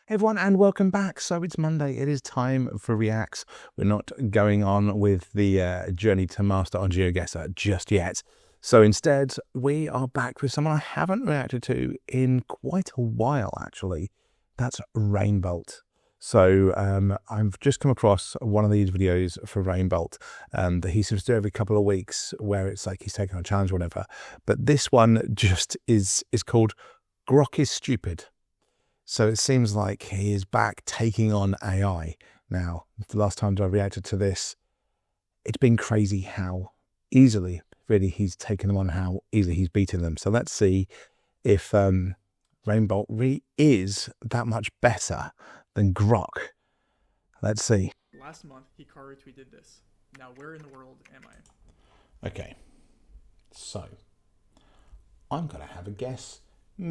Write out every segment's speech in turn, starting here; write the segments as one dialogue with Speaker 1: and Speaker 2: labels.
Speaker 1: Hey everyone, and welcome back. So it's Monday. It is time for Reacts. We're not going on with the journey to master on Geoguessr just yet. So instead, we are back with someone I haven't reacted to in quite a while, actually. That's Rainbolt. So I've just come across one of these videos for Rainbolt that he seems to do every couple of weeks, where it's like he's taking on a challenge or whatever. But this one just is called Grok is Stupid. So it seems like he is back taking on AI. Now, the last time I reacted to this, it's been crazy how easily, really, he's taken them on, how easily he's beaten them. So let's see if Rainbolt really is that much better than Grok. Let's see.
Speaker 2: Last month, Hikaru tweeted this. Now, where in the world am I?
Speaker 1: Okay. So, I'm going to have a guess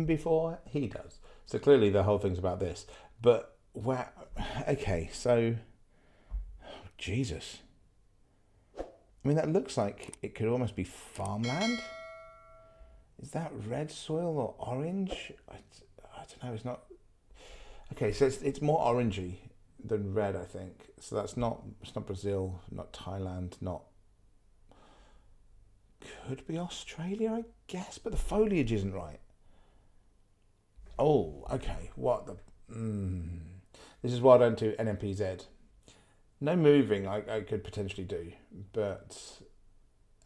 Speaker 1: before he does. So clearly the whole thing's about this. But where... Okay, so... Jesus. I mean, that looks like it could almost be farmland. Is that red soil or orange? I don't know, it's not... Okay, so it's more orangey than red, I think. So it's not Brazil, not Thailand, not... Could be Australia, I guess, but the foliage isn't right. Oh, okay. What the... This is why I don't do NMPZ. No moving I could potentially do, but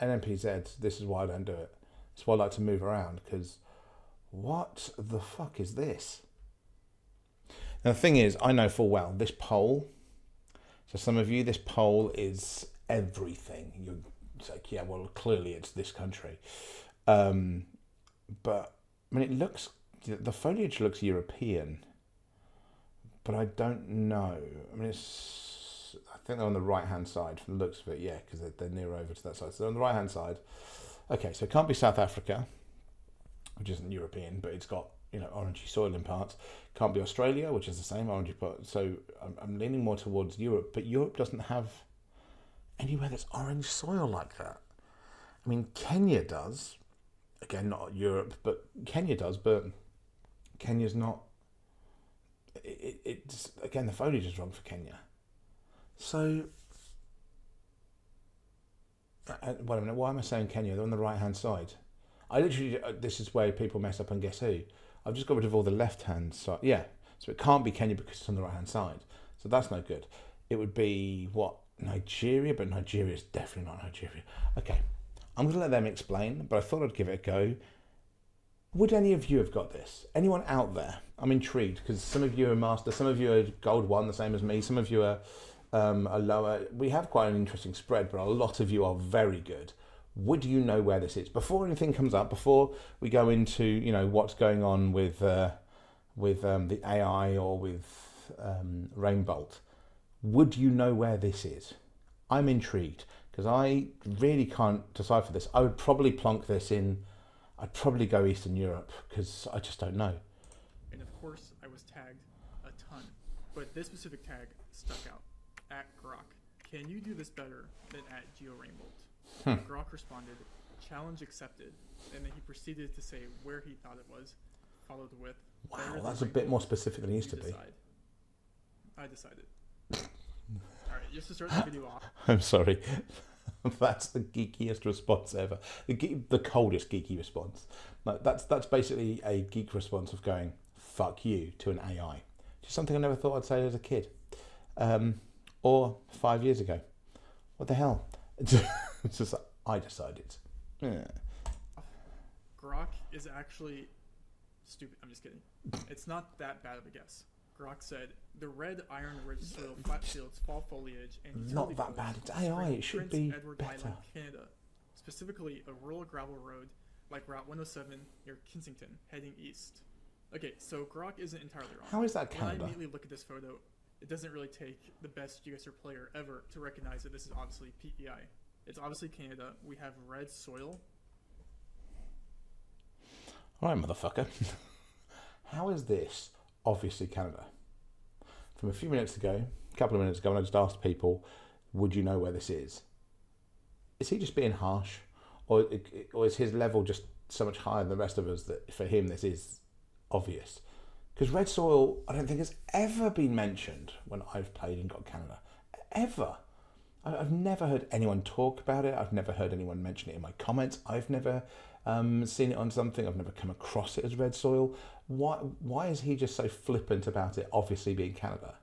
Speaker 1: NMPZ, this is why I don't do it. That's why I like to move around, because what the fuck is this? Now, the thing is, I know full well, this poll, so some of you, this poll is everything. You're like, yeah, well, clearly it's this country. But, I mean, it looks... The foliage looks European, but I don't know. I mean, I think they're on the right-hand side from the looks of it, yeah, because they're near over to that side. So they're on the right-hand side. Okay, so it can't be South Africa, which isn't European, but it's got, you know, orangey soil in parts. Can't be Australia, which is the same orangey part. So I'm leaning more towards Europe, but Europe doesn't have anywhere that's orange soil like that. I mean, Kenya does. Again, not Europe, but Kenya does, but... Kenya's not. It's again, the foliage is wrong for Kenya. So, wait a minute. Why am I saying Kenya? They're on the right hand side. I literally. This is where people mess up and guess who. I've just got rid of all the left hand side. Yeah. So it can't be Kenya because it's on the right hand side. So that's no good. It would be what, Nigeria, but Nigeria is definitely not Nigeria. Okay. I'm going to let them explain, but I thought I'd give it a go. Would any of you have got this? Anyone out there? I'm intrigued because some of you are master, some of you are gold one, the same as me. Some of you are lower. We have quite an interesting spread, but a lot of you are very good. Would you know where this is? Before anything comes up, before we go into, you know, what's going on with the AI or with Rainbolt, would you know where this is? I'm intrigued because I really can't decipher this. I would probably plonk this in. I'd probably go Eastern Europe because I just don't know.
Speaker 2: And of course, I was tagged a ton, but this specific tag stuck out. At Grok, can you do this better than at Rainbolt? Grok responded, challenge accepted, and then he proceeded to say where he thought it was, followed with...
Speaker 1: Wow, that's a bit more specific than it used to be.
Speaker 2: I decided. Alright, just to start the video off...
Speaker 1: I'm sorry. That's the geekiest response ever. The coldest geeky response. No, that's basically a geek response of going, fuck you, to an AI. Just something I never thought I'd say as a kid. Or 5 years ago. What the hell? It's just, I decided. Yeah.
Speaker 2: Grok is actually stupid. I'm just kidding. It's not that bad of a guess. Grok said, the red iron-rich soil, flat fields, fall foliage, and utility
Speaker 1: not that bad. It's AI. It should be
Speaker 2: Edward
Speaker 1: better.
Speaker 2: Island, Canada. Specifically, a rural gravel road like Route 107 near Kensington, heading east. Okay, so Grok isn't entirely wrong.
Speaker 1: How is that Canada?
Speaker 2: When I immediately look at this photo, it doesn't really take the best Geoguessr player ever to recognize that this is obviously PEI. It's obviously Canada. We have red soil.
Speaker 1: Alright, motherfucker. How is this obviously Canada? From a few minutes ago, a couple of minutes ago, when I just asked people, would you know where this is? Is he just being harsh? Or is his level just so much higher than the rest of us that for him this is obvious? Because red soil, I don't think has ever been mentioned when I've played in God Canada. Ever. I've never heard anyone talk about it. I've never heard anyone mention it in my comments. I've never seen it on something. I've never come across it as red soil. Why is he just so flippant about it, obviously being Canada?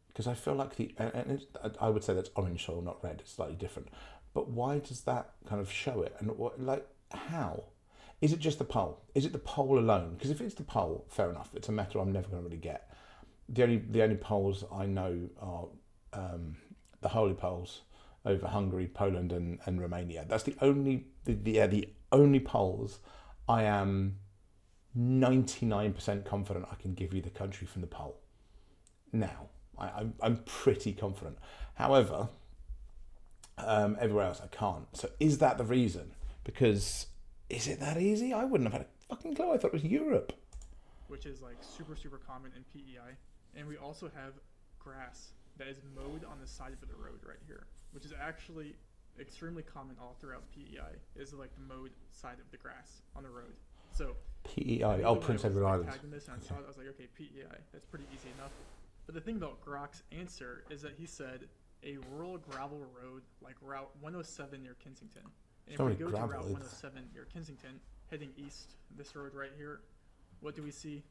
Speaker 1: Because I feel like I would say that's orange soil, not red. It's slightly different. But why does that kind of show it? And how? Is it just the pole? Is it the pole alone? Because if it's the pole, fair enough. It's a meta I'm never going to really get. The only poles I know are the holy poles over Hungary, Poland, and Romania. That's the only poles I am 99% confident I can give you the country from the pole. Now, I'm pretty confident. However, everywhere else I can't. So is that the reason? Because is it that easy? I wouldn't have had a fucking clue. I thought it was Europe.
Speaker 2: Which is like super, super common in PEI. And we also have grass that is mowed on the side of the road right here, which is actually extremely common all throughout PEI, is like the mowed side of the grass on the road. So
Speaker 1: PEI, Prince Edward Island.
Speaker 2: I saw it, I was like, okay, PEI, that's pretty easy enough. But the thing about Grok's answer is that he said a rural gravel road like Route 107 near Kensington. And if we go to Route 107 near Kensington, heading east, this road right here, what do we see?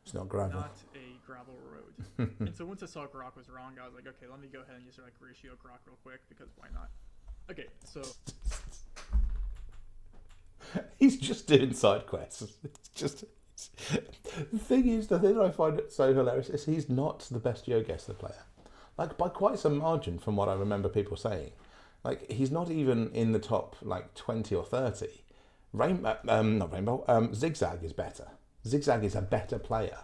Speaker 1: It's not gravel.
Speaker 2: Not a gravel road. And so once I saw Grok was wrong, I was like, okay, let me go ahead and just like ratio Grok real quick, because why not? Okay, so
Speaker 1: he's just doing side quests. The thing that I find it so hilarious is he's not the best Geoguessr player. Like, by quite some margin from what I remember people saying. Like, he's not even in the top, like, 20 or 30. Zigzag is better. Zigzag is a better player.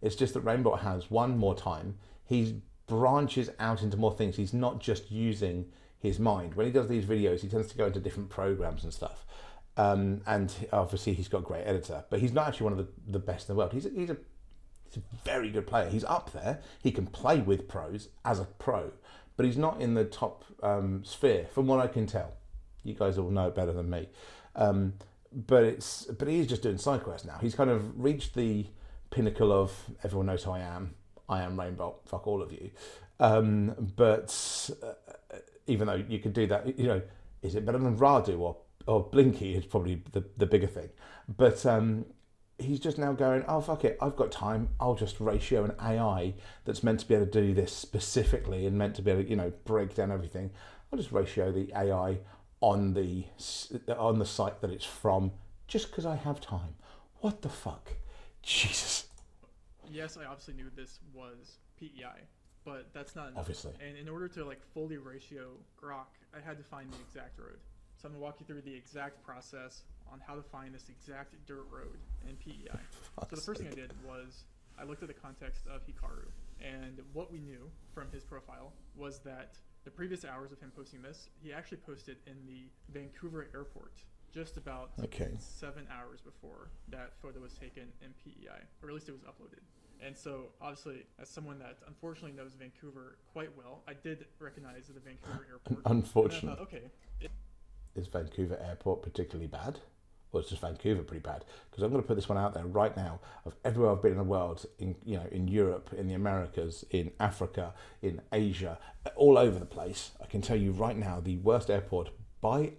Speaker 1: It's just that Rainbow has one more time. He branches out into more things. He's not just using his mind. When he does these videos, he tends to go into different programs and stuff. And obviously he's got a great editor, but he's not actually one of the best in the world. He's a very good player. He's up there. He can play with pros as a pro, but he's not in the top sphere, from what I can tell. You guys all know better than me. But he's just doing side quests now. He's kind of reached the pinnacle of everyone knows who I am. I am Rainbow. Fuck all of you. But even though you could do that, is it better than Radu or Blinky is probably the bigger thing. But he's just now going, oh, fuck it, I've got time. I'll just ratio an AI that's meant to be able to do this specifically and meant to be able to, break down everything. I'll just ratio the AI on the site that it's from just because I have time. What the fuck? Jesus.
Speaker 2: Yes, I obviously knew this was PEI, but that's not enough.
Speaker 1: Obviously.
Speaker 2: And in order to fully ratio Grok, I had to find the exact road. So I'm going to walk you through the exact process on how to find this exact dirt road in PEI. So the first thing I did was I looked at the context of Hikaru, and what we knew from his profile was that the previous hours of him posting this, he actually posted in the Vancouver airport just about 7 hours before that photo was taken in PEI, or at least it was uploaded. And so, obviously, as someone that unfortunately knows Vancouver quite well, I did recognize the Vancouver airport.
Speaker 1: Unfortunately.
Speaker 2: Okay.
Speaker 1: Is Vancouver airport particularly bad? Or it's just Vancouver pretty bad? Because I'm going to put this one out there right now. Of everywhere I've been in the world, in Europe, in the Americas, in Africa, in Asia, all over the place, I can tell you right now, the worst airport by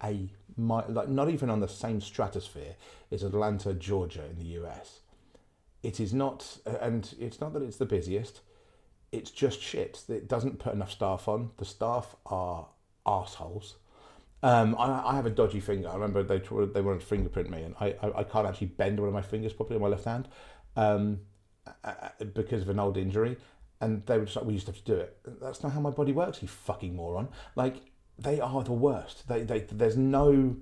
Speaker 1: not even on the same stratosphere, is Atlanta, Georgia in the US. It is not, and it's not that it's the busiest, it's just shit. It doesn't put enough staff on. The staff are arseholes. I have a dodgy finger. I remember they wanted to fingerprint me, and I can't actually bend one of my fingers properly on my left hand because of an old injury. And they were just like, we used to have to do it. That's not how my body works, you fucking moron. Like, they are the worst. There's no...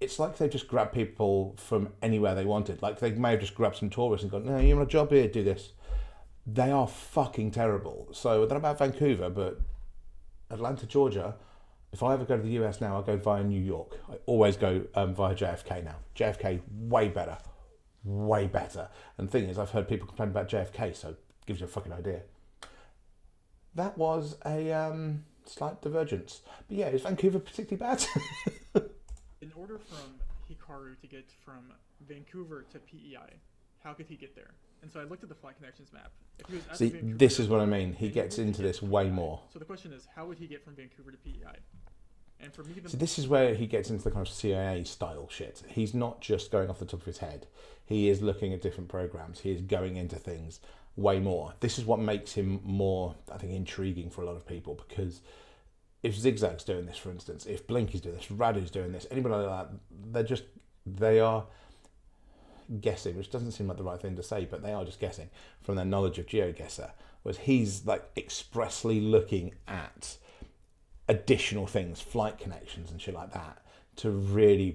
Speaker 1: It's like they just grab people from anywhere they wanted. Like, they may have just grabbed some tourists and gone, no, you want a job here, do this. They are fucking terrible. So, I don't know about Vancouver, but Atlanta, Georgia... If I ever go to the US now, I'll go via New York. I always go via JFK now. JFK, way better. Way better. And the thing is, I've heard people complain about JFK, so it gives you a fucking idea. That was a slight divergence. But yeah, is Vancouver particularly bad?
Speaker 2: In order from Hikaru to get from Vancouver to PEI? How could he get there? And so I looked at the flight connections map. If he was at
Speaker 1: See,
Speaker 2: Vancouver
Speaker 1: this is what I
Speaker 2: airport,
Speaker 1: mean. He
Speaker 2: and
Speaker 1: gets
Speaker 2: needed to
Speaker 1: into
Speaker 2: get
Speaker 1: this
Speaker 2: to
Speaker 1: way
Speaker 2: PEI.
Speaker 1: more.
Speaker 2: So the question is, how would he get from Vancouver to PEI? And for me,
Speaker 1: So this is where he gets into the kind of CIA style shit. He's not just going off the top of his head. He is looking at different programs. He is going into things way more. This is what makes him more, I think, intriguing for a lot of people, because if Zigzag's doing this, for instance, if Blinky's doing this, Radu's doing this, anybody like that, they are guessing, which doesn't seem like the right thing to say, but they are just guessing from their knowledge of Geoguessr, whereas he's like expressly looking at additional things, flight connections and shit like that, to really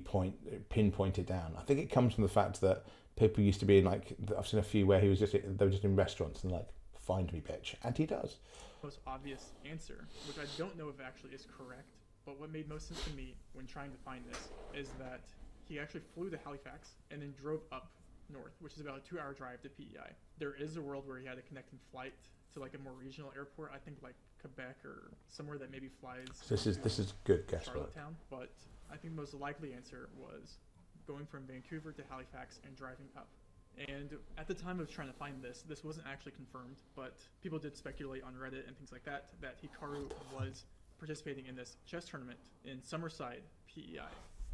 Speaker 1: pinpoint it down. I think it comes from the fact that people used to be in, like, I've seen a few where they were just in restaurants and like, find me, bitch, and he does.
Speaker 2: Most obvious answer, which I don't know if actually is correct, but what made most sense to me when trying to find this is that he actually flew to Halifax and then drove up north, which is about a 2-hour drive to PEI. There is a world where he had a connecting flight to like a more regional airport, I think like Quebec or somewhere that maybe flies.
Speaker 1: This is good guesswork.
Speaker 2: Charlottetown, but I think the most likely answer was going from Vancouver to Halifax and driving up. And at the time of trying to find this wasn't actually confirmed, but people did speculate on Reddit and things like that Hikaru was participating in this chess tournament in Summerside, PEI.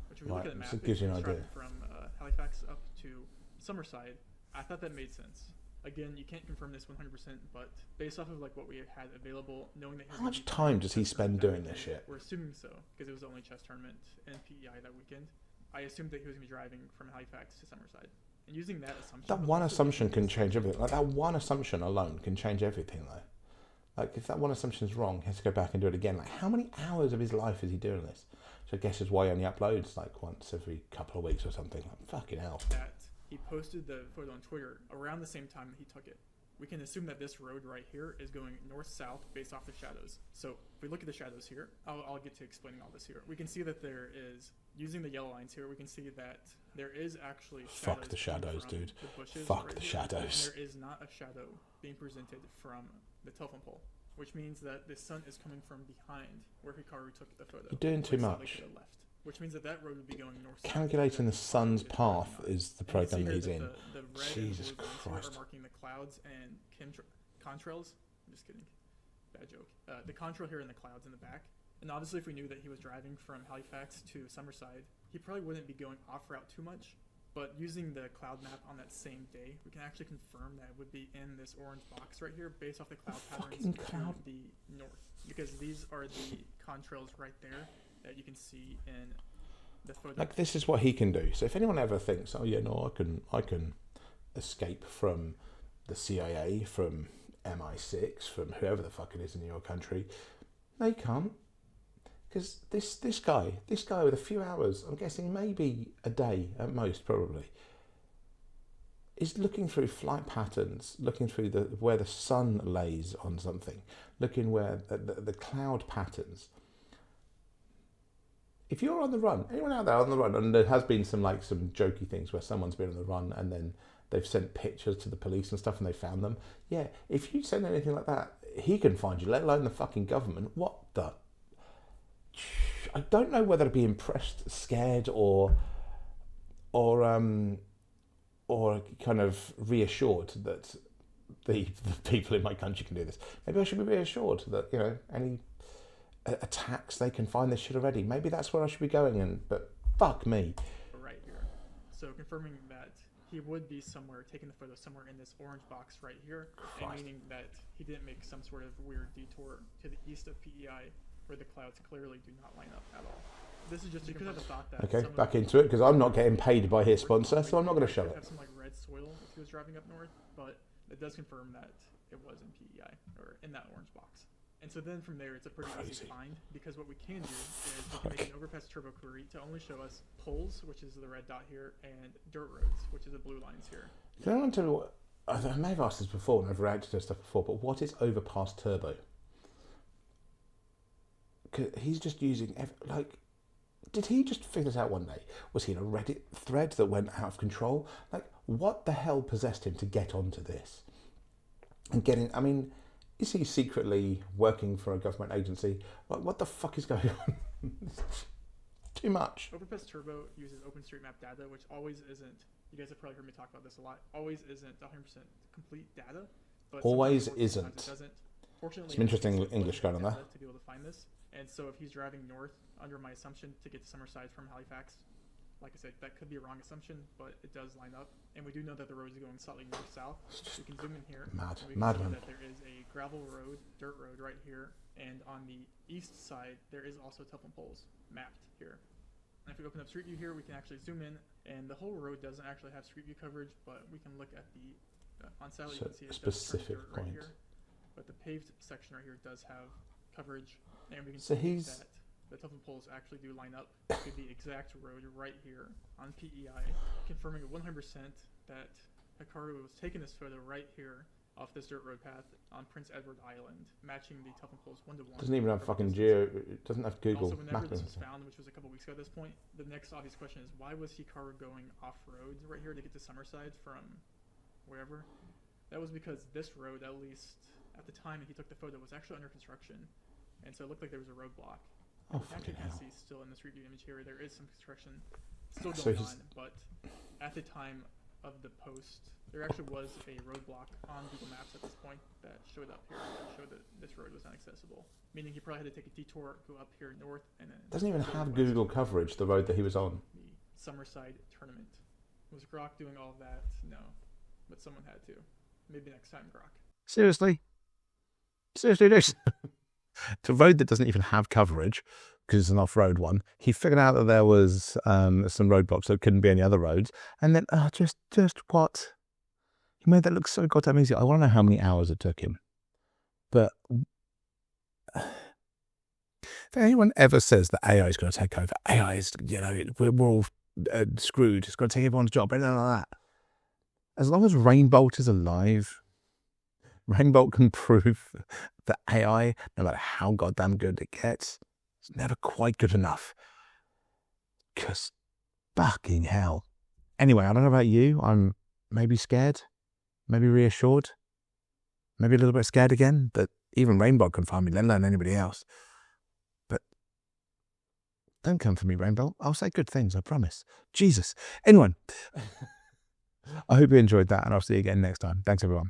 Speaker 2: Which, if we look at the map,
Speaker 1: so it gives you an idea.
Speaker 2: From Halifax up to Summerside, I thought that made sense. Again, you can't confirm this 100%, but based off of like what we had available, knowing that
Speaker 1: how much time does he spend doing this shit?
Speaker 2: We're assuming so, because it was the only chess tournament in PEI that weekend. I assumed that he was going to be driving from Halifax to Summerside. And using that assumption...
Speaker 1: That one assumption can change everything. Like, that one assumption alone can change everything, though. Like, if that one assumption is wrong, he has to go back and do it again. Like, how many hours of his life is he doing this? So I guess is why he only uploads, like, once every couple of weeks or something. Like, fucking hell.
Speaker 2: That he posted the photo on Twitter around the same time that he took it. We can assume that this road right here is going north-south based off the shadows. So if we look at the shadows here, I'll get to explaining all this here. We can see that there is, using the yellow lines here, we can see that there is actually shadows.
Speaker 1: Fuck the shadows, dude.
Speaker 2: The bushes
Speaker 1: Fuck
Speaker 2: right
Speaker 1: the
Speaker 2: here.
Speaker 1: shadows.
Speaker 2: There is not a shadow being presented from the telephone pole, which means that the sun is coming from behind where Hikaru took the photo.
Speaker 1: You're doing too much.
Speaker 2: To the left, which means that road would be going north.
Speaker 1: Calculating the sun's path is the program that he's in.
Speaker 2: The red
Speaker 1: Jesus
Speaker 2: and blue
Speaker 1: Christ.
Speaker 2: are marking the clouds and contrails. I'm just kidding. Bad joke. The contrail here in the clouds in the back. And obviously if we knew that he was driving from Halifax to Summerside, he probably wouldn't be going off route too much. But using the cloud map on that same day, we can actually confirm that it would be in this orange box right here based off the cloud patterns to the north. Because these are the contrails right there that you can see in the photo.
Speaker 1: Like, this is what he can do. So if anyone ever thinks, oh yeah, no, I can escape from the CIA, from MI6, from whoever the fuck it is in your country, no, you can't. Because this guy with a few hours, I'm guessing maybe a day at most, probably, is looking through flight patterns, looking through where the sun lays on something, looking where the cloud patterns. If you're on the run, anyone out there on the run, and there has been some jokey things where someone's been on the run and then they've sent pictures to the police and stuff and they found them. Yeah, if you send anything like that, he can find you, let alone the fucking government. What the... I don't know whether to be impressed, scared, or kind of reassured that the people in my country can do this. Maybe I should be reassured that, you know, any attacks, they can find this shit already. Maybe that's where I should be going. But fuck me.
Speaker 2: Right here. So confirming that he would be somewhere, taking the photo somewhere in this orange box right here, and meaning that he didn't make some sort of weird detour to the east of PEI, where the clouds clearly do not line up at all. This is just you could have a thought that.
Speaker 1: Okay, back into it, because I'm not getting paid by his sponsor, so I'm not going to shut up.
Speaker 2: Have some like red soil if he was driving up north, but it does confirm that it was in PEI or in that orange box. And so then from there, it's a pretty easy find, because what we can do is we can make an overpass turbo query to only show us poles, which is the red dot here, and dirt roads, which is the blue lines here.
Speaker 1: Can anyone tell me what? I may have asked this before and I've reacted to stuff before, but what is overpass turbo? He's just using, did he just figure this out one day? Was he in a Reddit thread that went out of control? Like, what the hell possessed him to get onto this? And is he secretly working for a government agency? Like, what the fuck is going on? Too much.
Speaker 2: Overpass Turbo uses OpenStreetMap data, which always isn't. You guys have probably heard me talk about this a lot. Always isn't 100% complete data, but
Speaker 1: Always
Speaker 2: sometimes it works,
Speaker 1: isn't.
Speaker 2: sometimes it doesn't. Fortunately,
Speaker 1: Some interesting
Speaker 2: it's
Speaker 1: English going on there.
Speaker 2: to be able to find this. And so if he's driving north, under my assumption, to get to Summerside from Halifax, like I said, that could be a wrong assumption, but it does line up. And we do know that the road is going slightly north-south. We can zoom in here.
Speaker 1: Mad.
Speaker 2: And we can
Speaker 1: Madman.
Speaker 2: see that there is a gravel road, dirt road right here. And on the east side, there is also telephone poles mapped here. And if we open up Street View here, we can actually zoom in. And the whole road doesn't actually have Street View coverage, but we can look at the on satellite.
Speaker 1: So
Speaker 2: you can see it
Speaker 1: specific
Speaker 2: does turn dirt right
Speaker 1: point.
Speaker 2: here. But the paved section right here does have coverage. And we can
Speaker 1: So
Speaker 2: see
Speaker 1: he's-
Speaker 2: that the telephone poles actually do line up to the exact road right here on PEI, confirming 100% that Hikaru was taking this photo right here off this dirt road path on Prince Edward Island, matching the telephone poles 1-to-1.
Speaker 1: Doesn't even have
Speaker 2: from
Speaker 1: fucking
Speaker 2: distance.
Speaker 1: It doesn't have Google
Speaker 2: Also, whenever
Speaker 1: mapping.
Speaker 2: this was found, which was a couple weeks ago at this point, the next obvious question is why was Hikaru going off-road right here to get to Summerside from wherever? That was because this road, at least at the time that he took the photo, was actually under construction, and so it looked like there was a roadblock.
Speaker 1: Oh,
Speaker 2: You actually
Speaker 1: fucking
Speaker 2: can
Speaker 1: hell.
Speaker 2: see still in the Street View image here, there is some construction still
Speaker 1: So
Speaker 2: going
Speaker 1: he's-
Speaker 2: on, but at the time of the post, there actually was a roadblock on Google Maps at this point that showed up here that showed that this road was inaccessible, meaning he probably had to take a detour, go up here north, and then
Speaker 1: Doesn't even
Speaker 2: go
Speaker 1: have
Speaker 2: west
Speaker 1: Google
Speaker 2: to
Speaker 1: coverage, the road that he was on.
Speaker 2: the Summerside tournament. Was Grok doing all of that? No, but someone had to. Maybe next time, Grok.
Speaker 3: Seriously, dude. The road that doesn't even have coverage because it's an off-road one. He figured out that there was some roadblocks, so it couldn't be any other roads. And then, just what? He made that look so goddamn easy. I want to know how many hours it took him. But if anyone ever says that AI is going to take over, AI is, we're all screwed. It's going to take everyone's job. Anything like that. As long as Rainbolt is alive, Rainbolt can prove that AI, no matter how goddamn good it gets, it's never quite good enough. Because fucking hell. Anyway, I don't know about you. I'm maybe scared, maybe reassured, maybe a little bit scared again, that even Rainbolt can find me, let alone anybody else. But don't come for me, Rainbolt. I'll say good things, I promise. Jesus. Anyway, I hope you enjoyed that, and I'll see you again next time. Thanks, everyone.